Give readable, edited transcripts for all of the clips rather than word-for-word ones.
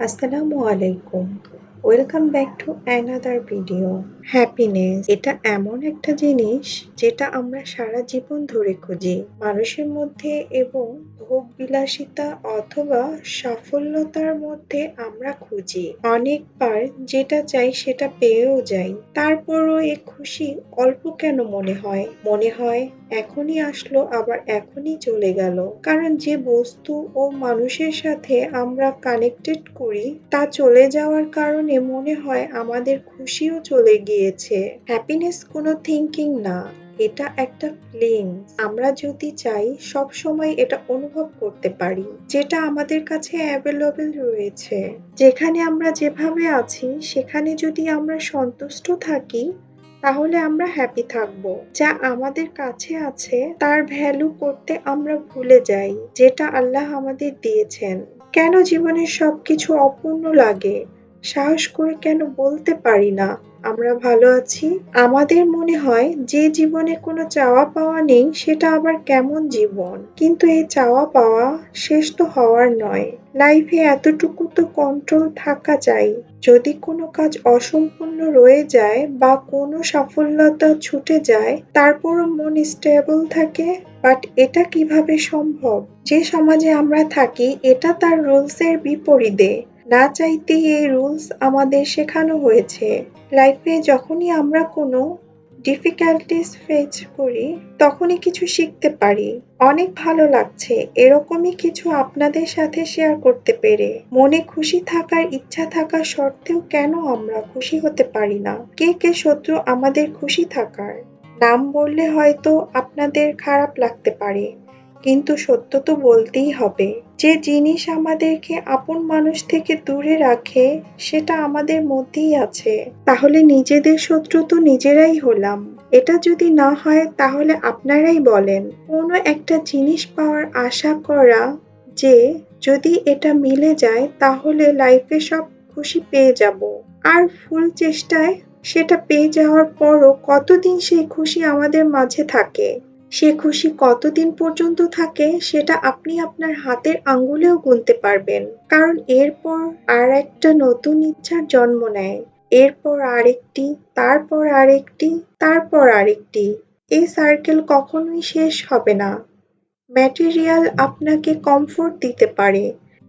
আসসালামু আলাইকুম। Welcome back to another video. Happiness এটা এমন একটা জিনিস যেটা আমরা সারা জীবন ধরে খুঁজি। মানুষের মধ্যে এবং ভোগবিলাসিতা অথবা সাফল্যতার মধ্যে আমরা খুঁজি। অনেকবার যেটা চাই সেটা পেয়েও যাই। তারপরও এ খুশি অল্প কেন মনে হয়? মনে হয় এখনই আসলো আবার এখনই চলে গেল। কারণ যে বস্তু ও মানুষের সাথে আমরা কানেক্টেড করি তা চলে যাওয়ার কারণে মনে হয় আমাদের খুশিও চলে গিয়েছে। হ্যাপিনেস কোনো থিংকিং না, এটা একটা ফিলিংস। আমরা যদি চাই সব সময় এটা অনুভব করতে পারি, যেটা আমাদের কাছে অ্যাভেলেবল রয়েছে। যেখানে আমরা যেভাবে আছি সেখানে যদি আমরা সন্তুষ্ট থাকি তাহলে আমরা হ্যাপি থাকব। যা আমাদের কাছে আছে তার ভ্যালু করতে আমরা ভুলে যাই, যেটা আল্লাহ আমাদের দিয়েছেন। কেন জীবনের সবকিছু অপূর্ণ লাগে? সাহস করে কেন বলতে পারি না আমরা ভালো আছি? আমাদের মনে হয় যে জীবনে কোনো চাওয়া পাওয়া নেই সেটা আবার কেমন জীবন? কিন্তু এই চাওয়া পাওয়া শেষ তো হওয়ার নয়। লাইফে এতটুকু তো কন্ট্রোল থাকা চাই। যদি কোনো কাজ অসম্পূর্ণ রয়ে যায় বা কোনো সাফল্যতা ছুটে যায় তারপরও মন স্টেবল থাকে। বাট এটা কিভাবে সম্ভব? যে সমাজে আমরা থাকি এটা তার রুলসের বিপরীতে। না চাইতেই এই রুলস আমাদের শেখানো হয়েছে। লাইফে যখনই আমরা কোনো ডিফিকাল্টিস ফেস করি তখনই কিছু শিখতে পারি। অনেক ভালো লাগছে এরকমই কিছু আপনাদের সাথে শেয়ার করতে পেরে। মনে খুশি থাকার ইচ্ছা থাকা সত্ত্বেও কেন আমরা খুশি হতে পারি না? কে কে শত্রু আমাদের খুশি থাকার? নাম বললে হয়তো আপনাদের খারাপ লাগতে পারে, কিন্তু সত্য তো বলতেই হবে। যে জিনিস আমাদেরকে আপন মানুষ থেকে দূরে রাখে সেটা আমাদের মধ্যেই আছে। তাহলে নিজেদের শত্রু তো নিজেরাই হলাম। এটা যদি না হয় তাহলে আপনারাই বলেন। কোনো একটা জিনিস পাওয়ার আশা করা যে যদি এটা মিলে যায় তাহলে লাইফে সব খুশি পেয়ে যাব। আর ফুল চেষ্টায় সেটা পেয়ে যাওয়ার পরও কতদিন সেই খুশি আমাদের মাঝে থাকে? সে খুশি কতদিন পর্যন্ত থাকে সেটা আপনি আপনার হাতের আঙ্গুলেও গুনতে পারবেন। কারণ এরপর আর একটা নতুন ইচ্ছার জন্ম নেয়। এরপর আরেকটি, তারপর আরেকটি, তারপর আরেকটি। এই সার্কেল কখনোই শেষ হবে না। ম্যাটেরিয়াল আপনাকে কমফোর্ট দিতে পারে,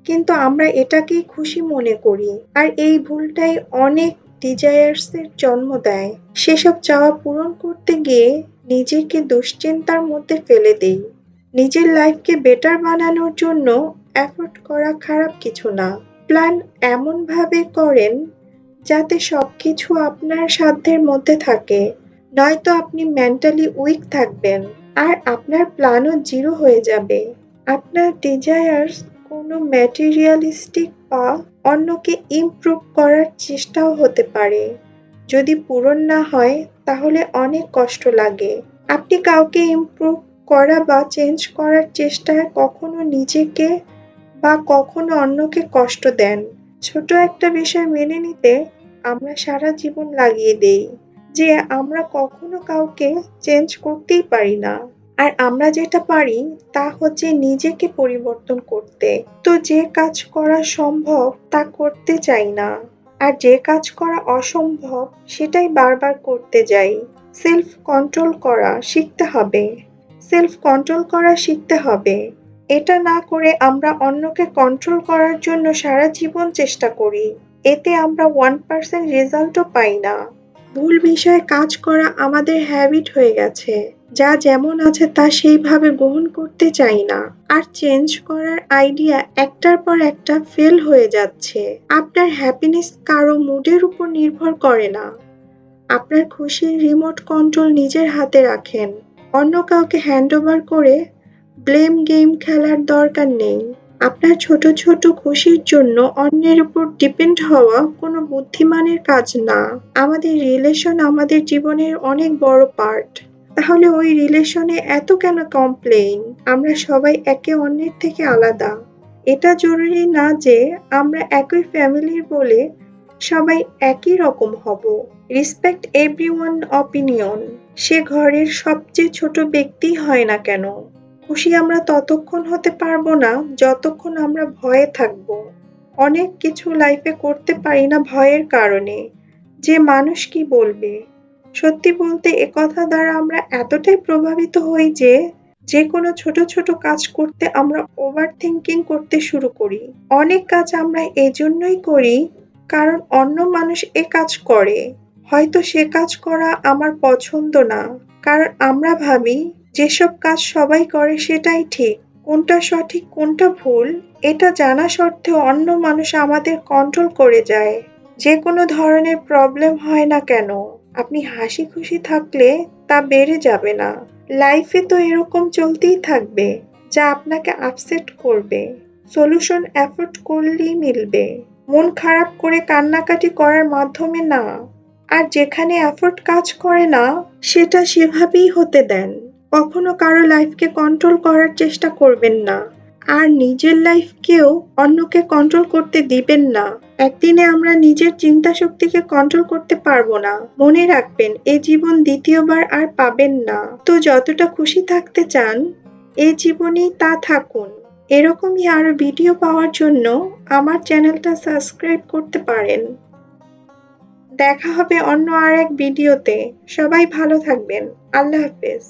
কিন্তু আমরা এটাকেই খুশি মনে করি। আর এই ভুলটাই অনেক ডিজায়ার্সের জন্ম দেয়। সেসব চাওয়া পূরণ করতে গিয়ে নিজেকে দুশ্চিন্তার মধ্যে ফেলে দেই। নিজের লাইফকে বেটার বানানোর জন্য এফোর্ট করা খারাপ কিছু না। প্ল্যান এমনভাবে করেন যাতে সবকিছু আপনার সাধ্যের মধ্যে থাকে। নয়তো আপনি মেন্টালি উইক থাকবেন আর আপনার প্ল্যানও জিরো হয়ে যাবে। আপনার ডিজায়ার্স কোনো ম্যাটেরিয়ালিস্টিক বা অন্যকে ইমপ্রুভ করার চেষ্টাও হতে পারে। যদি পূরণ না হয় তাহলে অনেক কষ্ট লাগে। আপনি কাউকে ইমপ্রুভ করা বা চেঞ্জ করার চেষ্টায় কখনো নিজেকে বা কখনো অন্যকে কষ্ট দেন। ছোট একটা বিষয় মেনে নিতে আমরা সারা জীবন লাগিয়ে দেই যে আমরা কখনো কাউকে চেঞ্জ করতেই পারি না। আর আমরা যেটা পারি তা হচ্ছে নিজেকে পরিবর্তন করতে। তো যে কাজ করা সম্ভব তা করতে চাই না। আর যে কাজ করা অসম্ভব সেটাই বারবার করতে যাই। সেলফ কন্ট্রোল করা শিখতে হবে। সেলফ কন্ট্রোল করা শিখতে হবে। এটা না করে আমরা অন্যকে কন্ট্রোল করার জন্য সারা জীবন চেষ্টা করি। এতে আমরা 1% রেজাল্টও পাই না। ভুল বিষয়ে কাজ করা আমাদের হ্যাবিট হয়ে গেছে। যা যেমন আছে তা সেইভাবে গ্রহণ করতে চাই না। আর চেঞ্জ করার আইডিয়া একটার পর একটা ফেল হয়ে যাচ্ছে। আপনার হ্যাপিনেস কারো মুডের উপর নির্ভর করে না। আপনার খুশির রিমোট কন্ট্রোল নিজের হাতে রাখেন। অন্য কাউকে হ্যান্ডওভার করে ব্লেম গেম খেলার দরকার নেই। আপনার ছোট ছোট খুশির জন্য অন্যের উপর ডিপেন্ড হওয়া কোনো বুদ্ধিমানের কাজ না। আমাদের রিলেশন আমাদের জীবনের অনেক বড় পার্ট। তাহলে ওই রিলেশনে এত কেন কমপ্লেইন? আমরা সবাই একে অন্যের থেকে আলাদা। এটা জরুরি না যে আমরা একই ফ্যামিলির বলে সবাই একই রকম হব। Respect everyone opinion. সে ঘরের সবচেয়ে ছোট ব্যক্তিই হয় না কেন। খুশি আমরা ততক্ষণ হতে পারবো না যতক্ষণ আমরা ভয়ে থাকবো। অনেক কিছু লাইফে করতে পারি না ভয়ের কারণে, যে মানুষ কি বলবে। সত্যি বলতে একথা দ্বারা আমরা এতটাই প্রভাবিত হই যে যেকোনো ছোট ছোট কাজ করতে আমরা ওভার থিংকিং করতে শুরু করি। অনেক কাজ আমরা এজন্যই করি কারণ অন্য মানুষ এ কাজ করে, হয়তো সে কাজ করা আমার পছন্দ না। কারণ আমরা ভাবি যেসব কাজ সবাই করে সেটাই ঠিক, কোনটা সঠিক কোনটা ভুল এটা জানা সত্ত্বেও অন্য মানুষ আমাদের কন্ট্রোল করে যায়। যে কোনো ধরনের প্রবলেম হয় না কেন, আপনি হাসি খুশি থাকলে তা বেড়ে যাবে না। লাইফে তো এরকম চলতেই থাকবে যা আপনাকে আপসেট করবে। সলিউশন এফোর্ট করলেই মিলবে, মন খারাপ করে কান্নাকাটি করার মাধ্যমে না। আর যেখানে এফোর্ট কাজ করে না সেটা সেভাবেই হতে দেন। কখনো কারো লাইফকে কন্ট্রোল করার চেষ্টা করবেন না, আর নিজের লাইফকেও অন্যকে কন্ট্রোল করতে দিবেন না। একদিনে আমরা নিজের চিন্তা শক্তিকে কন্ট্রোল করতে পারবো না। মনে রাখবেন এ জীবন দ্বিতীয়বার আর পাবেন না। তো যতটা খুশি থাকতে চান এই জীবনেই তা থাকুন। এরকমই আরো ভিডিও পাওয়ার জন্য আমার চ্যানেলটা সাবস্ক্রাইব করতে পারেন। দেখা হবে অন্য আর এক ভিডিওতে। সবাই ভালো থাকবেন। আল্লাহ হাফেজ।